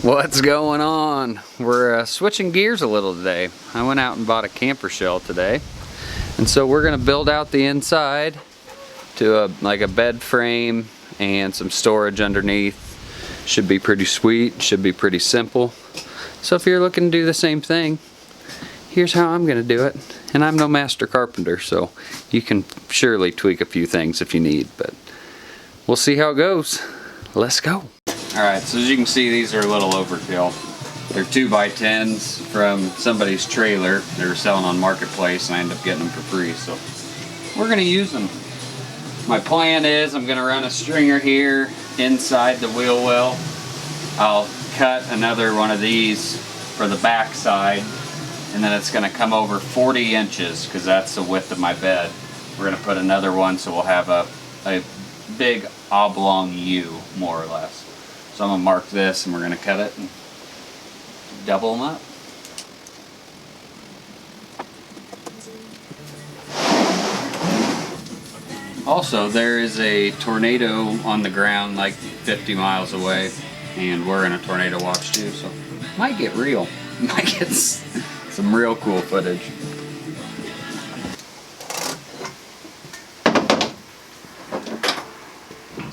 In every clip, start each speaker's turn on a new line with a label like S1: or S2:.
S1: What's going on? We're switching gears a little today. I went out and bought a camper shell today, and so we're gonna build out the inside to like a bed frame and some storage underneath. Should be pretty sweet, should be pretty simple. So if you're looking to do the same thing, here's how I'm gonna do it. And I'm no master carpenter, so you can surely tweak a few things if you need, but we'll see how it goes. Let's go. Alright, so as you can see, these are a little overkill. They're 2x10s from somebody's trailer. They were selling on Marketplace and I ended up getting them for free, so we're gonna use them. My plan is I'm gonna run a stringer here inside the wheel well. I'll cut another one of these for the back side, and then it's gonna come over 40 inches because that's the width of my bed. We're gonna put another one so we'll have a big oblong U, more or less. So I'm gonna mark this and we're gonna cut it and double them up. Also, there is a tornado on the ground like 50 miles away, and we're in a tornado watch too, so it might get real. Might get some real cool footage.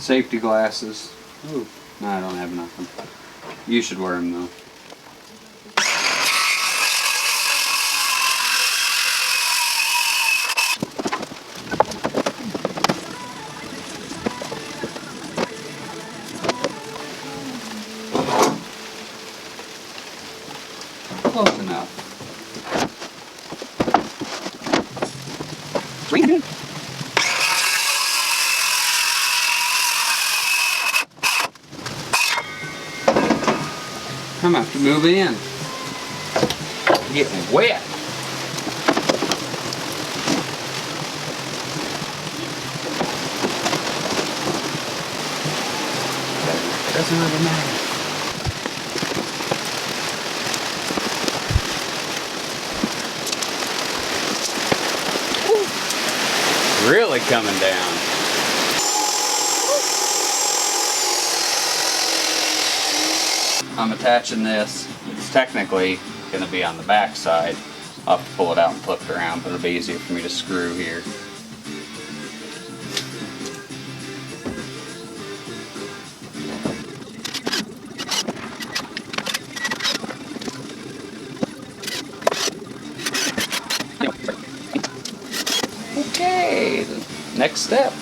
S1: Safety glasses. Ooh, no, I don't have nothing. You should wear them though. Close enough. I'm gonna have to move in. Getting wet. Doesn't really matter. Really coming down. I'm attaching this. It's technically going to be on the back side. I'll have to pull it out and flip it around, but it'll be easier for me to screw here. Okay, next step.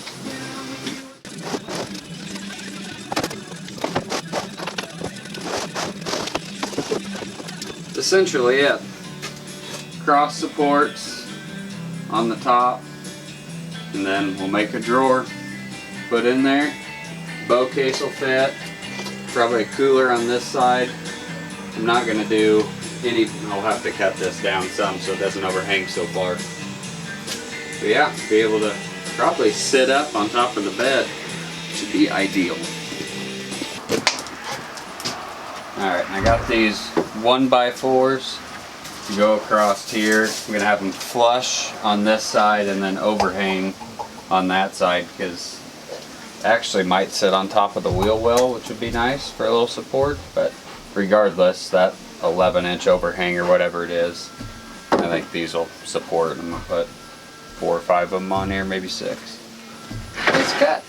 S1: Essentially it. Cross supports on the top, and then we'll make a drawer, put in there. Bow case will fit. Probably a cooler on this side. I'm not going to do any, I'll have to cut this down some so it doesn't overhang so far. But yeah, be able to probably sit up on top of the bed. Should be ideal. Alright, I got these 1x4s to go across here. I'm going to have them flush on this side and then overhang on that side, because it actually might sit on top of the wheel well, which would be nice for a little support, but regardless, that 11-inch overhang or whatever it is, I think these will support. I'm going to put 4 or 5 of them on here, maybe 6. Let's cut.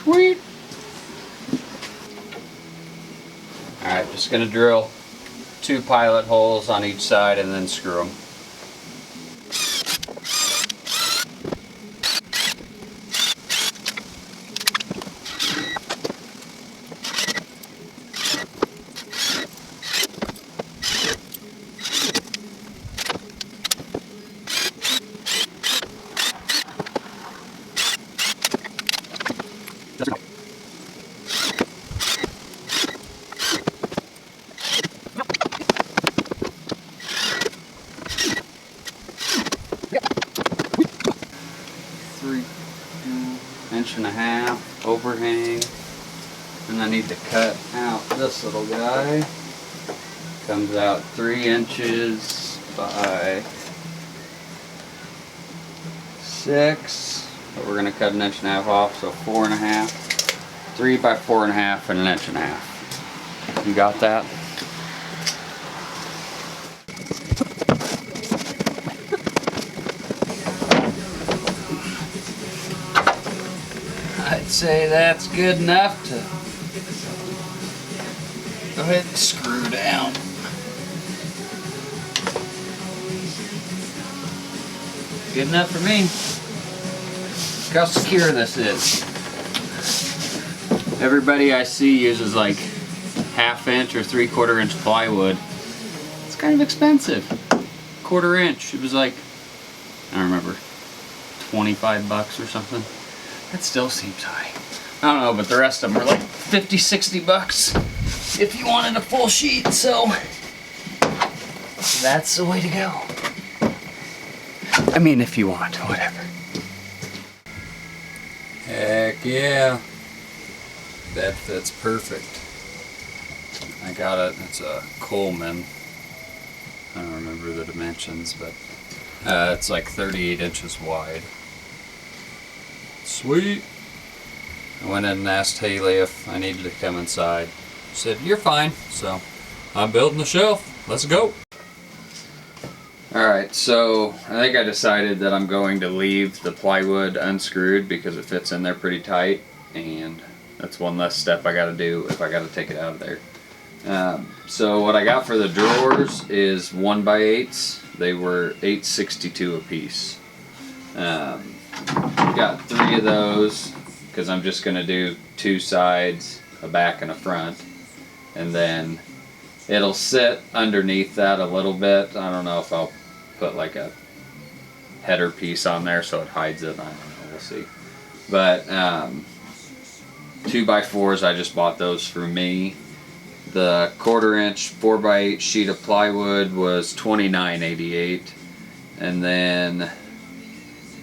S1: Sweet. Alright, just going to drill 2 pilot holes on each side and then screw them. overhang. And I need to cut out this little guy. Comes out 3 inches by 6. But we're gonna cut 1.5 inches off, so 4.5. 3 by 4.5 and 1.5 inches. You got that? I'd say that's good enough to go ahead and screw down. Good enough for me. Look how secure this is. Everybody I see uses like 1/2 inch or 3/4 inch plywood. It's kind of expensive. 1/4 inch. It was like, I don't remember, 25 bucks or something. That still seems high. I don't know, but the rest of them are like 50, 60 bucks if you wanted a full sheet, so that's the way to go. I mean, if you want, whatever. Heck yeah. That fits perfect. I got it. It's a Coleman. I don't remember the dimensions, but it's like 38 inches wide. Sweet. I went in and asked Haley if I needed to come inside. She said, "You're fine." So I'm building the shelf. Let's go. Alright, so I think I decided that I'm going to leave the plywood unscrewed because it fits in there pretty tight, and that's one less step I gotta do if I gotta take it out of there. So what I got for the drawers is 1x8s. They were $8.62 a piece. Got 3 of those because I'm just gonna do 2 sides, a back and a front, and then it'll sit underneath that a little bit. I don't know if I'll put like a header piece on there so it hides it. I don't know, we'll see. But 2x4s, I just bought those for me. The 1/4 inch 4x8 sheet of plywood was $29.88, and then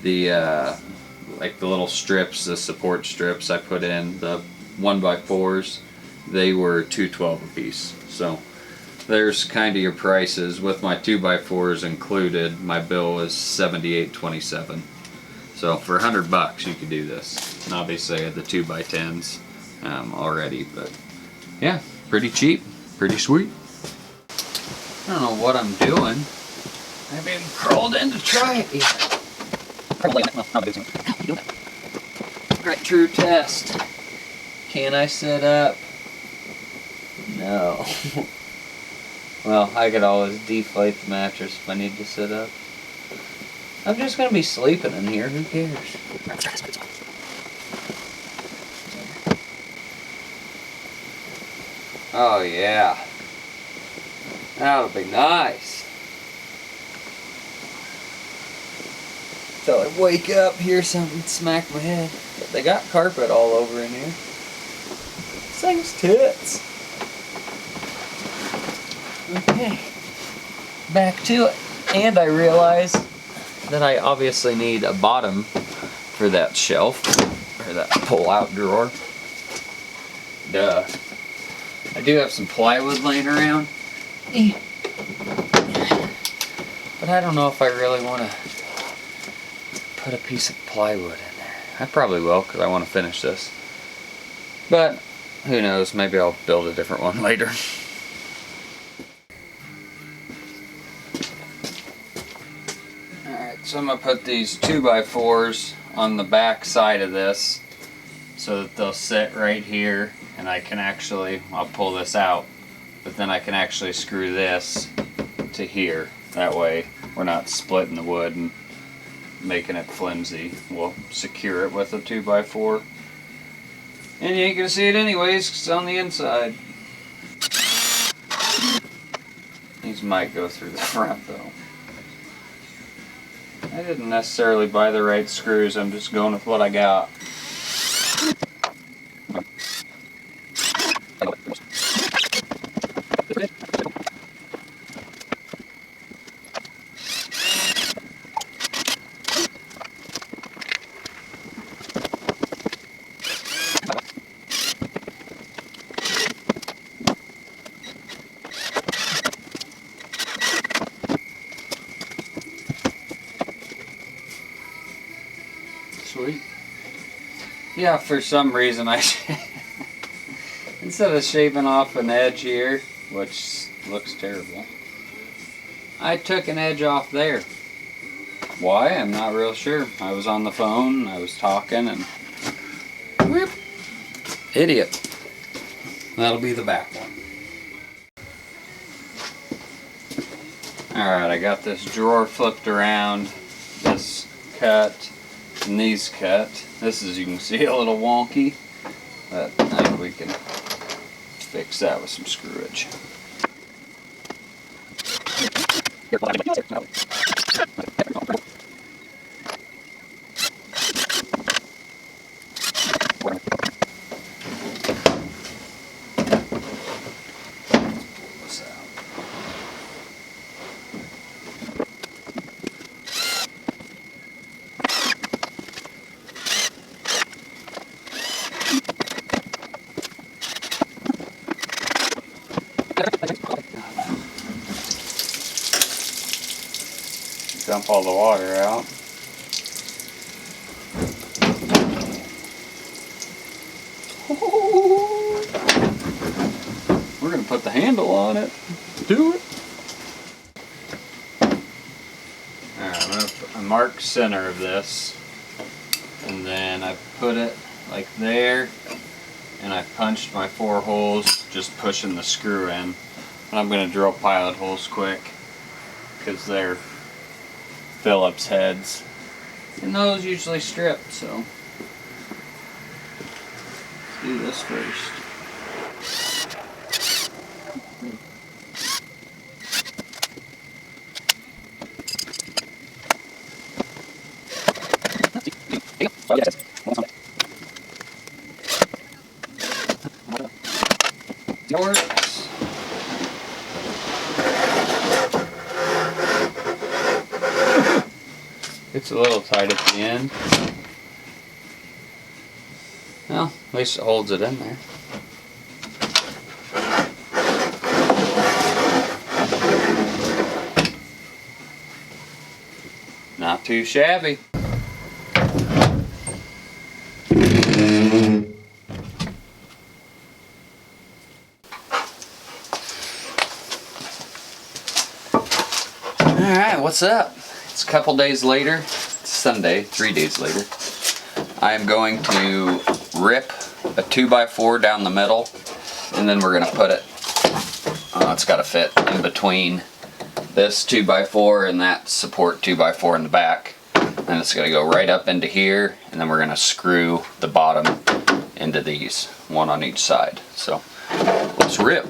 S1: the like the little strips, the support strips I put in, the 1x4s, they were $2.12 a piece. So there's kind of your prices. With my 2x4s included, my bill was $78.27. So for $100 you could do this. And obviously I had the 2x10s already, but yeah, pretty cheap, pretty sweet. I don't know what I'm doing. I haven't even crawled in to try it yet. Right, true test. Can I sit up? No. Well, I could always deflate the mattress if I need to sit up. I'm just gonna be sleeping in here, who cares? Oh yeah. That'll be nice. Till I wake up, hear something smack my head. But they got carpet all over in here. This thing's tits. Okay, back to it. And I realized that I obviously need a bottom for that shelf, or that pull-out drawer. Duh. I do have some plywood laying around, but I don't know if I really want to put a piece of plywood in there. I probably will, because I want to finish this. But who knows, maybe I'll build a different one later. Alright, so I'm going to put these 2x4s on the back side of this so that they'll sit right here, and I can actually, I'll pull this out, but then I can actually screw this to here. That way we're not splitting the wood and making it flimsy. We'll secure it with a 2x4. And you ain't gonna see it anyways, 'cause it's on the inside. These might go through the front though. I didn't necessarily buy the right screws, I'm just going with what I got. Yeah, for some reason I instead of shaving off an edge here, which looks terrible, I took an edge off there. Why? I'm not real sure. I was on the phone, I was talking, and whoop, idiot. That'll be the back one. Alright, I got this drawer flipped around, this cut, and these cut. This is, you can see, a little wonky, but I think we can fix that with some screwage. Dump all the water out. We're gonna put the handle on it. Do it. Alright, I'm gonna mark center of this, and then I put it like there, and I punched my 4 holes, just pushing the screw in. And I'm gonna drill pilot holes quick, because they're Phillips heads, and those usually strip, so let's do this first. Works. It's a little tight at the end. Well, at least it holds it in there. Not too shabby. Alright, what's up? It's a couple days later. It's Sunday, 3 days later. I am going to rip a 2x4 down the middle, and then we're going to put it, it's got to fit in between this 2x4 and that support 2x4 in the back. And it's going to go right up into here, and then we're going to screw the bottom into these, one on each side. So, let's rip.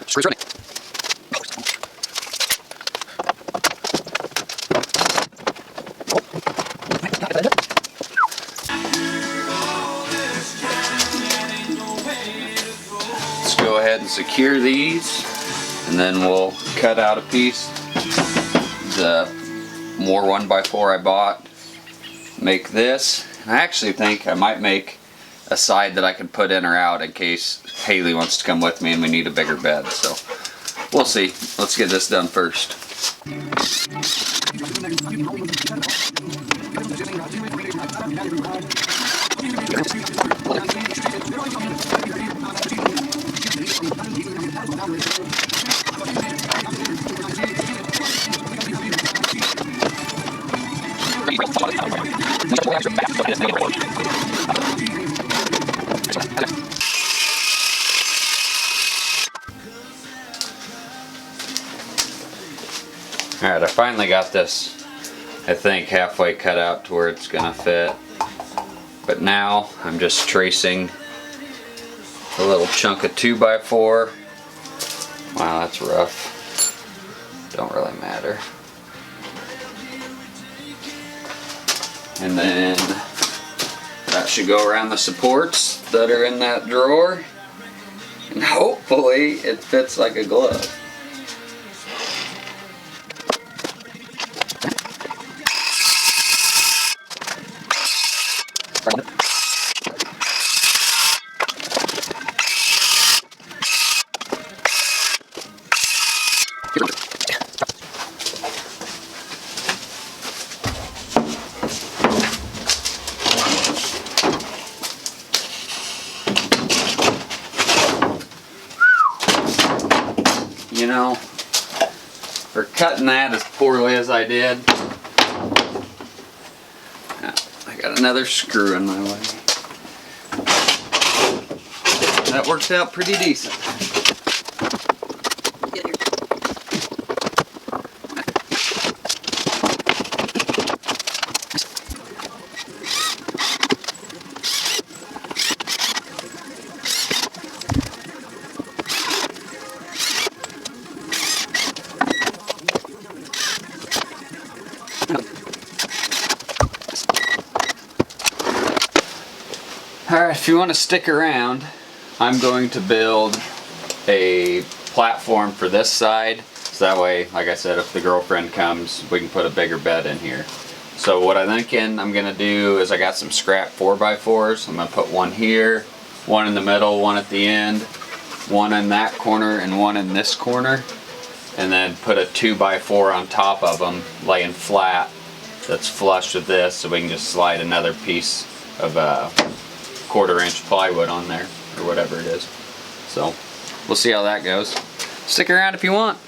S1: Screws running. Let's go ahead and secure these, and then we'll cut out a piece. The more 1x4 I bought, make this. And I actually think I might make a side that I can put in or out in case Haley wants to come with me and we need a bigger bed. So we'll see. Let's get this done first. Alright, I finally got this, I think, halfway cut out to where it's gonna fit. But now I'm just tracing a little chunk of 2x4. Wow, that's rough. Don't really matter. And then that should go around the supports that are in that drawer. And hopefully it fits like a glove. you know, for cutting that as poorly as I did. I got another screw in my way. That worked out pretty decent. Alright, if you want to stick around, I'm going to build a platform for this side, so that way, like I said, if the girlfriend comes, we can put a bigger bed in here. So what I'm thinking I'm going to do is I got some scrap 4x4s. I'm going to put one here, one in the middle, one at the end, one in that corner, and one in this corner, and then put a 2x4 on top of them, laying flat, that's flush with this, so we can just slide another piece of 1/4-inch plywood on there, or whatever it is. So we'll see how that goes. Stick around if you want.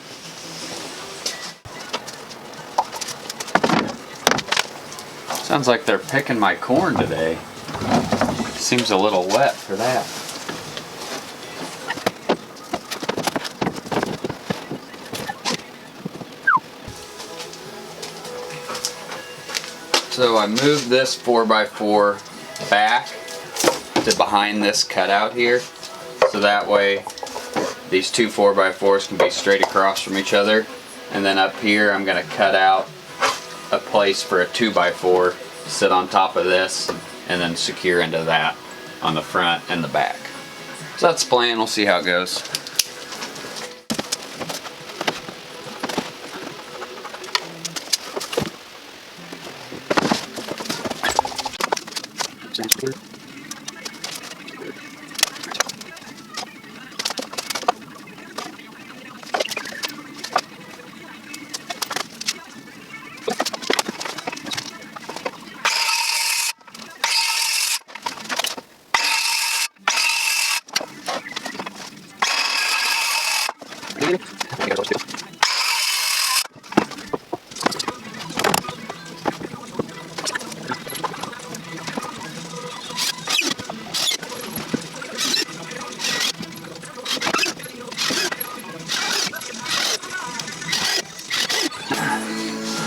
S1: Sounds like they're picking my corn today. Seems a little wet for that. So I moved this 4x4 back to behind this cutout here, so that way these two 4x4s can be straight across from each other. And then up here I'm going to cut out a place for a 2x4 to sit on top of this and then secure into that on the front and the back. So that's the plan. We'll see how it goes. Sounds good.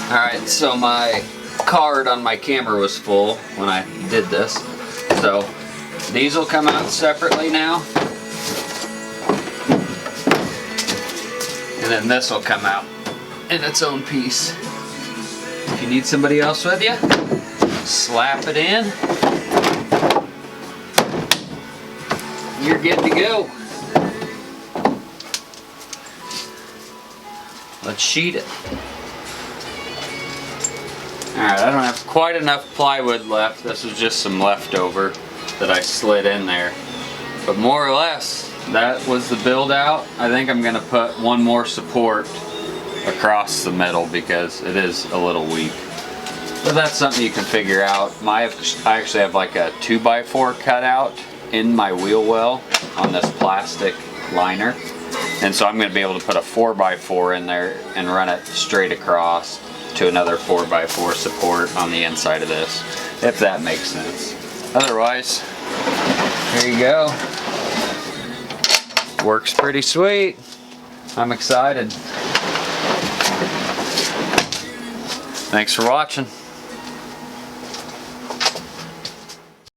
S1: Alright, so my card on my camera was full when I did this. So these will come out separately now. And then this will come out in its own piece. If you need somebody else with you, slap it in. You're good to go. Let's sheet it. Alright, I don't have quite enough plywood left. This was just some leftover that I slid in there. But more or less, that was the build out. I think I'm going to put one more support across the middle because it is a little weak. But that's something you can figure out. I actually have like a 2x4 cutout in my wheel well on this plastic liner. And so I'm going to be able to put a 4x4 in there and run it straight across to another 4x4 support on the inside of this, if that makes sense. Otherwise, here you go. Works pretty sweet. I'm excited. Thanks for watching.